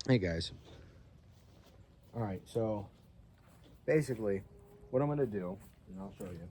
Hey guys. All right, so basically what I'm gonna do, and I'll show you.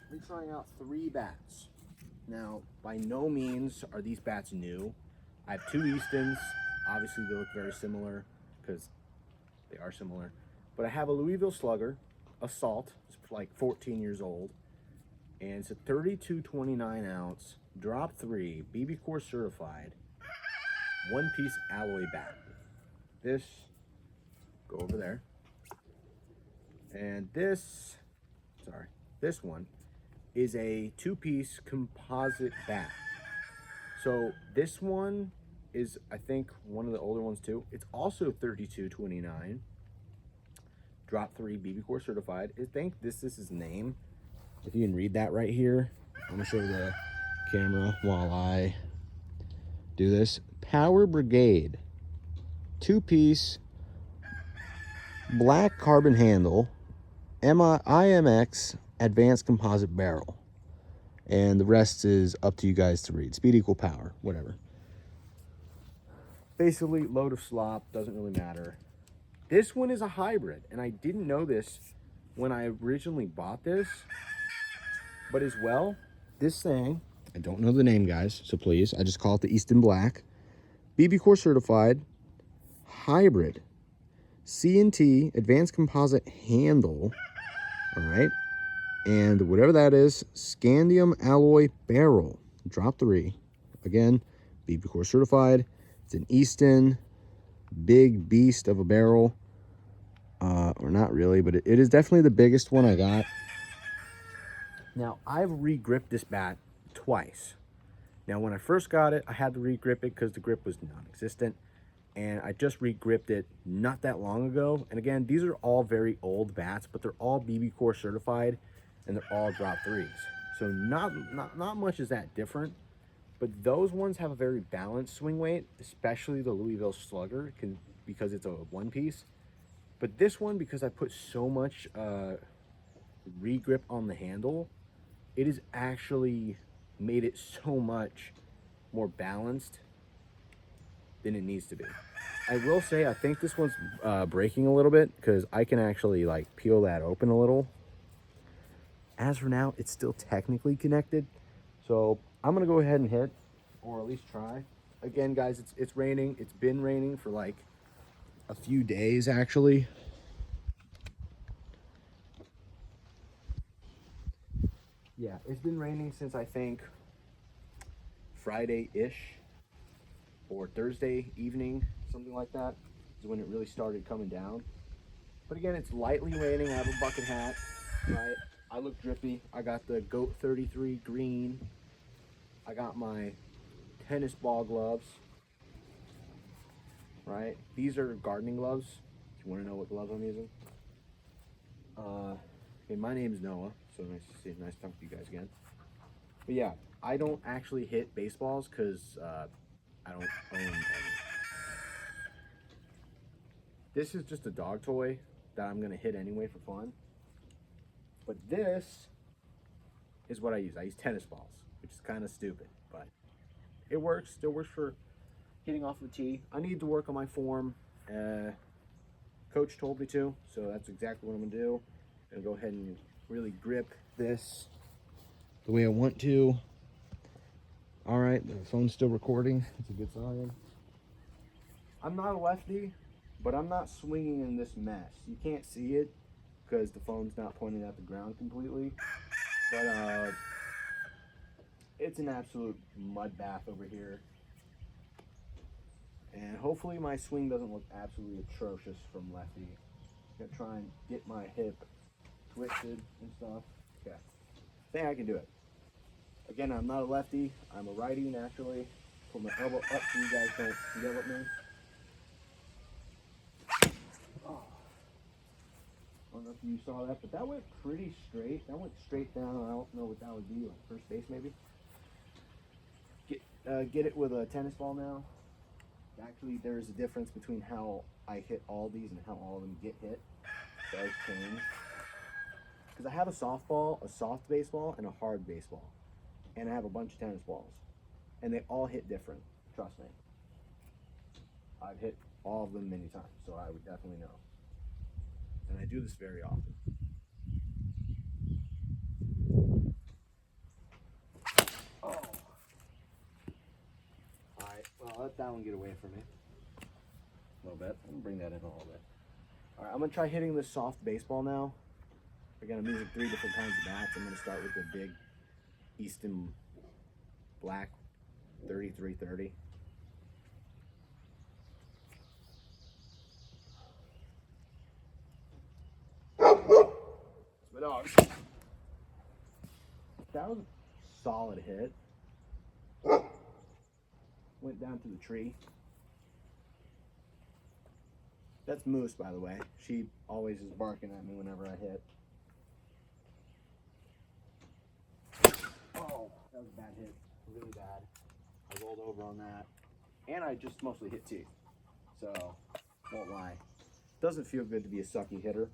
We're trying out 3 bats. Now, by no means are these bats new. I have 2 Eastons. Obviously, they look very similar because they are similar. But I have a Louisville Slugger, Assault. It's like 14 years old. And it's a 32/29 ounce, drop 3, bbcor certified, one-piece alloy bat. This, go over there. And this, sorry, this one is a 2-piece composite bat. So this one is, I think, one of the older ones too. It's also 32/29, drop 3, bbcor certified. I think this is his name. If you can read that right here, I'm gonna show the camera while I do this. Power Brigade, 2-piece, black carbon handle, IMX advanced composite barrel. And the rest is up to you guys to read. Speed equal power, whatever. Basically, load of slop, doesn't really matter. This one is a hybrid, and I didn't know this when I originally bought this. But as well, this thing, I don't know the name, guys, so please, I just call it the Easton Black. bbcor certified, hybrid, C&T, advanced composite handle, all right? And whatever that is, scandium alloy barrel, drop 3. Again, bbcor certified. It's an Easton, big beast of a barrel. Or not really, but it is definitely the biggest one I got. Now, I've re-gripped this bat twice. Now, when I first got it, I had to re-grip it because the grip was non-existent. And I just re-gripped it not that long ago. And again, these are all very old bats, but they're all bbcor certified, and they're all drop 3s. So not much is that different. But those ones have a very balanced swing weight, especially the Louisville Slugger, because it's a 1-piece. But this one, because I put so much re-grip on the handle, it has actually made it so much more balanced than it needs to be. I will say, I think this one's breaking a little bit because I can actually like peel that open a little. As for now, it's still technically connected. So I'm gonna go ahead and hit, or at least try. Again, guys, it's raining. It's been raining for like a few days actually. Yeah, it's been raining since I think Friday-ish or Thursday evening, something like that, is when it really started coming down. But again, it's lightly raining. I have a bucket hat, right? I look drippy. I got the Goat 33 green. I got my tennis ball gloves, right? These are gardening gloves. If you want to know what gloves I'm using. Okay, my name's Noah, so nice to see you. Nice talking to you guys again. But yeah, I don't actually hit baseballs because I don't own any. This is just a dog toy that I'm gonna hit anyway for fun. But this is what I use. I use tennis balls, which is kind of stupid, but it works. Still works for hitting off the tee. I need to work on my form. Coach told me to, so that's exactly what I'm gonna do. I'm gonna go ahead and really grip this the way I want to. All right, the phone's still recording. It's a good sign. I'm not a lefty, but I'm not swinging in this mess. You can't see it because the phone's not pointing at the ground completely. But it's an absolute mud bath over here. And hopefully my swing doesn't look absolutely atrocious from lefty. I'm gonna try and get my hip twisted and stuff. Okay, I think I can do it. Again, I'm not a lefty. I'm a righty naturally. Put my elbow up so you guys don't yell at me. Oh. I don't know if you saw that, but that went pretty straight. That went straight down. I don't know what that would be, like first base maybe. Get it with a tennis ball now. Actually, there is a difference between how I hit all these and how all of them get hit. It does change. Because I have a softball, a soft baseball, and a hard baseball. And I have a bunch of tennis balls. And they all hit different. Trust me. I've hit all of them many times, so I would definitely know. And I do this very often. Oh. Alright, well, let that one get away from me. A little bit. I'm going to bring that in a little bit. Alright, I'm going to try hitting this soft baseball now. Again, I'm using 3 different kinds of bats. I'm going to start with the big Easton black 3330. My dog. That was a solid hit. Went down to the tree. That's Moose, by the way. She always is barking at me whenever I hit. Oh, that was a bad hit. Really bad. I rolled over on that. And I just mostly hit teeth. So, won't lie. Doesn't feel good to be a sucky hitter.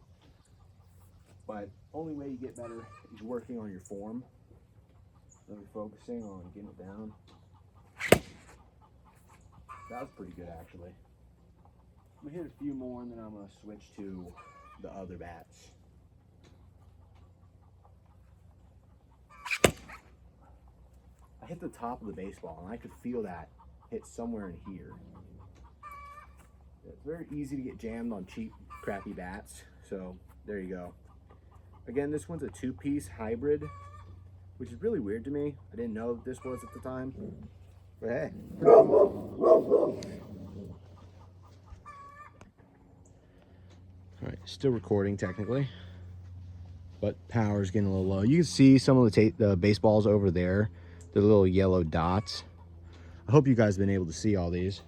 But only way you get better is working on your form. Really focusing on getting it down. That was pretty good, actually. I'm gonna hit a few more and then I'm gonna switch to the other bats. I hit the top of the baseball and I could feel that hit somewhere in here. It's very easy to get jammed on cheap, crappy bats. So there you go. Again, this one's a 2-piece hybrid, which is really weird to me. I didn't know what this was at the time. But hey. All right, still recording technically, but power's getting a little low. You can see some of the baseballs over there, the little yellow dots. I hope you guys have been able to see all these.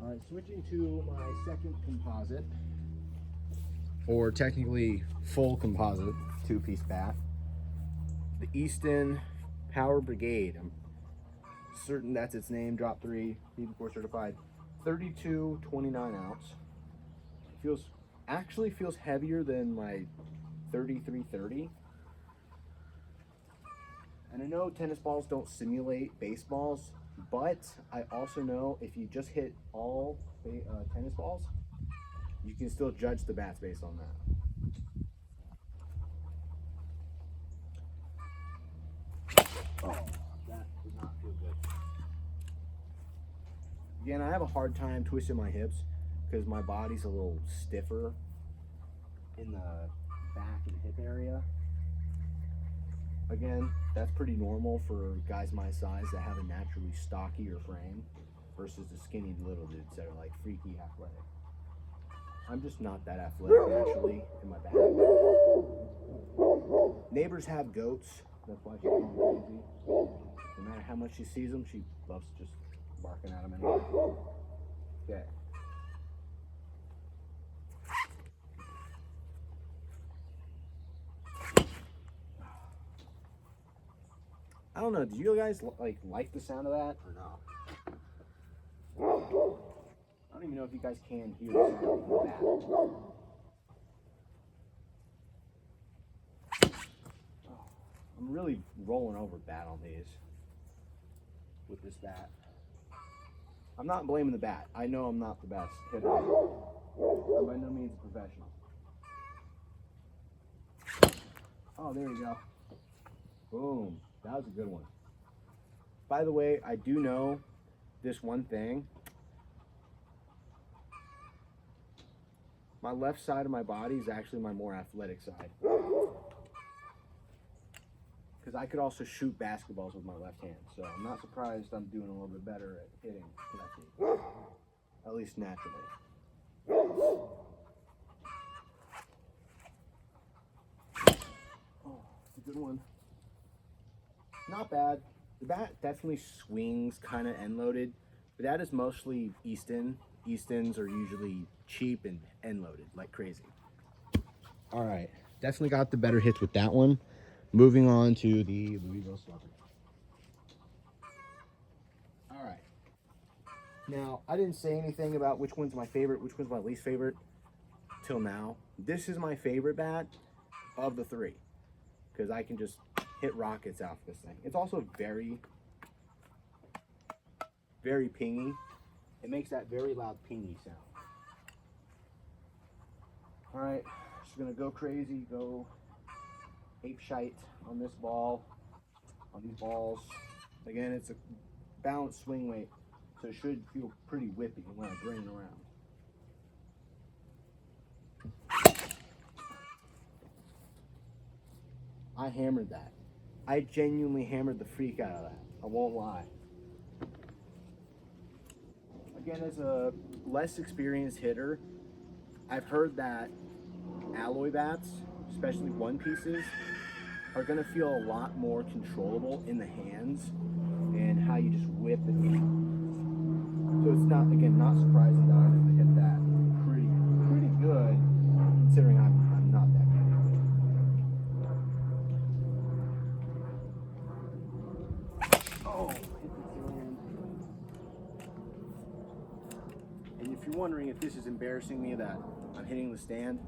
All right, switching to my second composite, or technically full composite 2-piece bat. The Easton Power Brigade. I'm certain that's its name. Drop 3, bbcor certified. 32 29 ounce. Actually feels heavier than my 3330. And I know tennis balls don't simulate baseballs, but I also know if you just hit all tennis balls, you can still judge the bats based on that. Oh, that did not feel good. Again, I have a hard time twisting my hips because my body's a little stiffer in the back of the hip area. Again, that's pretty normal for guys my size that have a naturally stockier frame versus the skinny little dudes that are like freaky athletic. I'm just not that athletic naturally in my back. Neighbors have goats. That's why she calls them crazy. No matter how much she sees them, she loves just barking at them anyway. Okay. I don't know, do you guys like the sound of that or no? I don't even know if you guys can hear the sound of that. I'm really rolling over bat on these with this bat. I'm not blaming the bat. I know I'm not the best hitter. I'm by no means a professional. Oh, there you go. Boom. That was a good one. By the way, I do know this one thing. My left side of my body is actually my more athletic side. Because I could also shoot basketballs with my left hand. So I'm not surprised I'm doing a little bit better at hitting lefty. At least naturally. Oh, it's a good one. Not bad. The bat definitely swings kind of end loaded, but that is mostly Easton. Eastons are usually cheap and end loaded like crazy. All right, definitely got the better hits with that one. Moving on to the Louisville slugger. All right. Now, I didn't say anything about which one's my favorite, which one's my least favorite till now. This is my favorite bat of the 3 because I can just hit rockets out of this thing. It's also very very pingy. It makes that very loud pingy sound. All right, just gonna go crazy, go ape shite on this ball, on these balls. Again, it's a balanced swing weight, so it should feel pretty whippy when I bring it around. I hammered that. I genuinely hammered the freak out of that. I won't lie. Again, as a less experienced hitter, I've heard that alloy bats, especially one pieces, are gonna feel a lot more controllable in the hands and how you just whip it. So it's not, again, not surprising that I was able to hit that pretty good, considering I'm not that good. Oh, hit the sand. And if you're wondering if this is embarrassing me that I'm hitting the stand,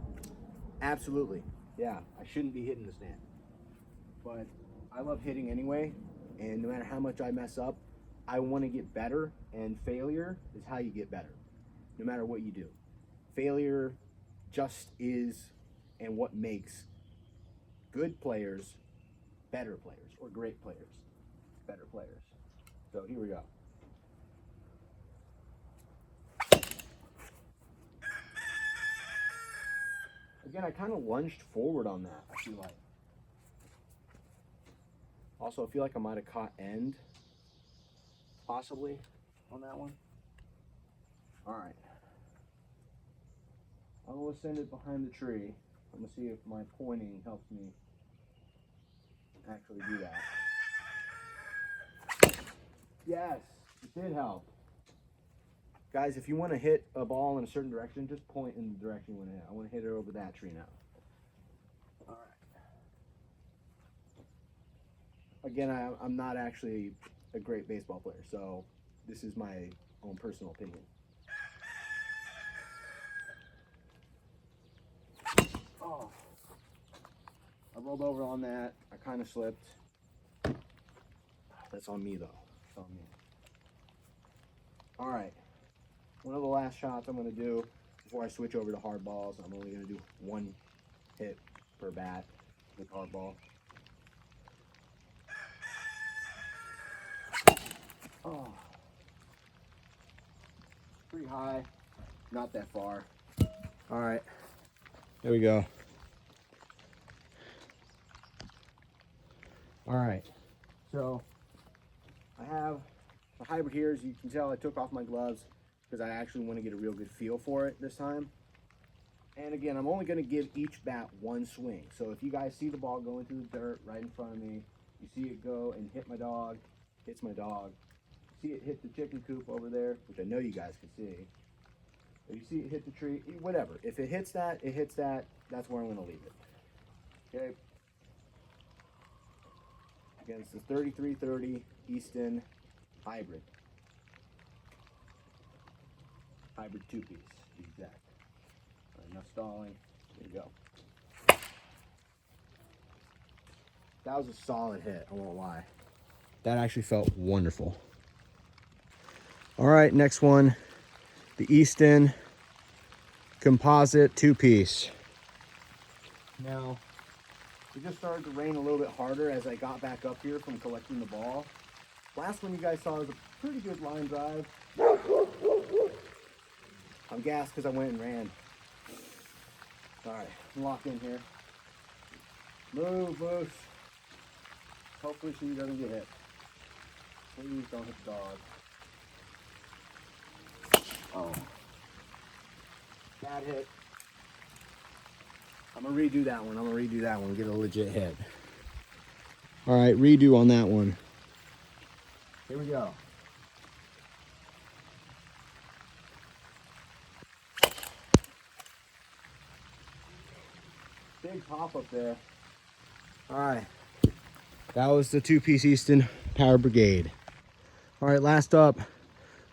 absolutely. Yeah, I shouldn't be hitting the stand. But I love hitting anyway, and no matter how much I mess up, I want to get better, and failure is how you get better, no matter what you do. Failure just is, and what makes good players better players, or great players better players. So here we go. Again, I kind of lunged forward on that, I feel like. Also, I feel like I might have caught end, possibly, on that one. All right. I'm going to send it behind the tree. I'm going to see if my pointing helps me actually do that. Yes, it did help. Guys, if you want to hit a ball in a certain direction, just point in the direction you want to hit. I want to hit it over that tree now. All right. Again, I'm not actually a great baseball player, so this is my own personal opinion. Oh, I rolled over on that. I kind of slipped. That's on me, though. It's on me. All right. One of the last shots I'm going to do before I switch over to hard balls. I'm only going to do one hit per bat with hard ball. Oh, pretty high, not that far. All right, there we go. All right, so I have the hybrid here. As you can tell, I took off my gloves because I actually want to get a real good feel for it this time. And again, I'm only going to give each bat one swing. So if you guys see the ball going through the dirt right in front of me, you see it go and hit my dog, hits my dog. See it hit the chicken coop over there, which I know you guys can see. If you see it hit the tree, whatever. If it hits that, it hits that. That's where I'm going to leave it. Okay. Again, it's the 3330 Easton hybrid. Hybrid two-piece, to be exact. All right, enough stalling. There you go. That was a solid hit, I won't lie. That actually felt wonderful. All right, next one, the Easton composite two-piece. Now, it just started to rain a little bit harder as I got back up here from collecting the ball. Last one you guys saw was a pretty good line drive. I'm gassed because I went and ran. All right, I'm locked in here. Move, Moose. Hopefully she doesn't get hit. Please don't hit the dog. Oh. Bad hit. I'm gonna redo that one. Get a legit hit. All right, redo on that one. Here we go. Big pop up there. All right. That was the two-piece Easton Power Brigade. All right, last up,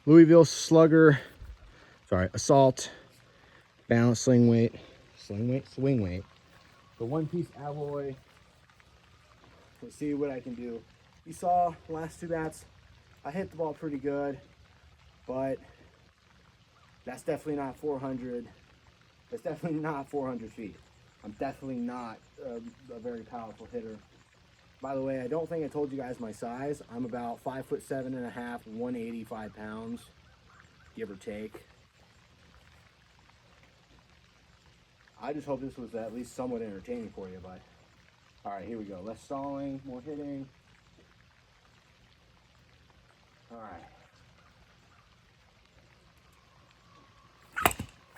Louisville slugger. Assault, balance, swing weight. The one-piece alloy. Let's see what I can do. You saw the last two bats, I hit the ball pretty good. but that's definitely not 400. That's definitely not 400 feet. I'm definitely not a very powerful hitter. By the way, I don't think I told you guys my size. I'm about 5'7.5", 185 pounds, give or take. I just hope this was at least somewhat entertaining for you, bud. All right, here we go. Less stalling, more hitting. All right.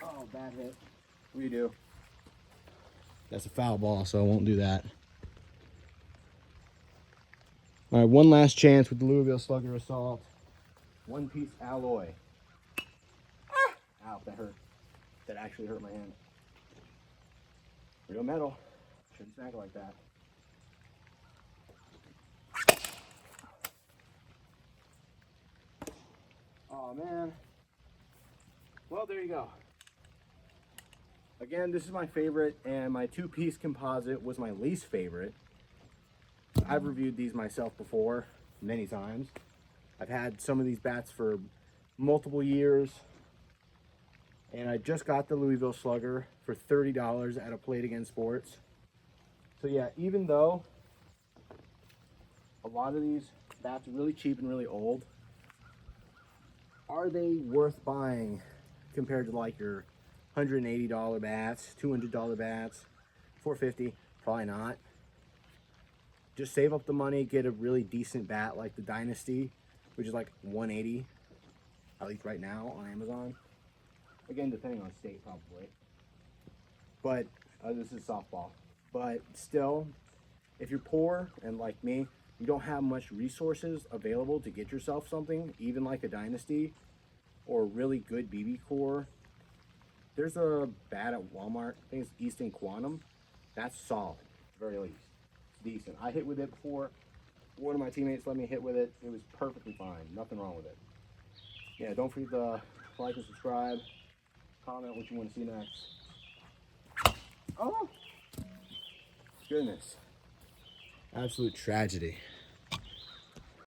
Oh, bad hit. Redo. That's a foul ball, so I won't do that. All right, one last chance with the Louisville Slugger Assault. One-piece alloy. Ah! Ow, that hurt. That actually hurt my hand. Real metal. Shouldn't smack it like that. Oh, man. Well, there you go. Again, this is my favorite, and my two-piece composite was my least favorite. I've reviewed these myself before, many times. I've had some of these bats for multiple years, and I just got the Louisville Slugger for $30 at a Play It Again Sports. So yeah, even though a lot of these bats are really cheap and really old, are they worth buying compared to like your $180 bats, $200 bats, $450? Probably not. Just save up the money, get a really decent bat like the Dynasty, which is like $180, at least right now on Amazon. Again, depending on state probably. But this is softball. But still, if you're poor and like me, you don't have much resources available to get yourself something, even like a Dynasty or a really good bbcor. There's a bat at Walmart, I think it's Easton Quantum. That's solid, at the very least. It's decent. I hit with it before. One of my teammates let me hit with it. It was perfectly fine. Nothing wrong with it. Yeah, don't forget to like and subscribe. Comment what you want to see next. Oh! Goodness. Absolute tragedy.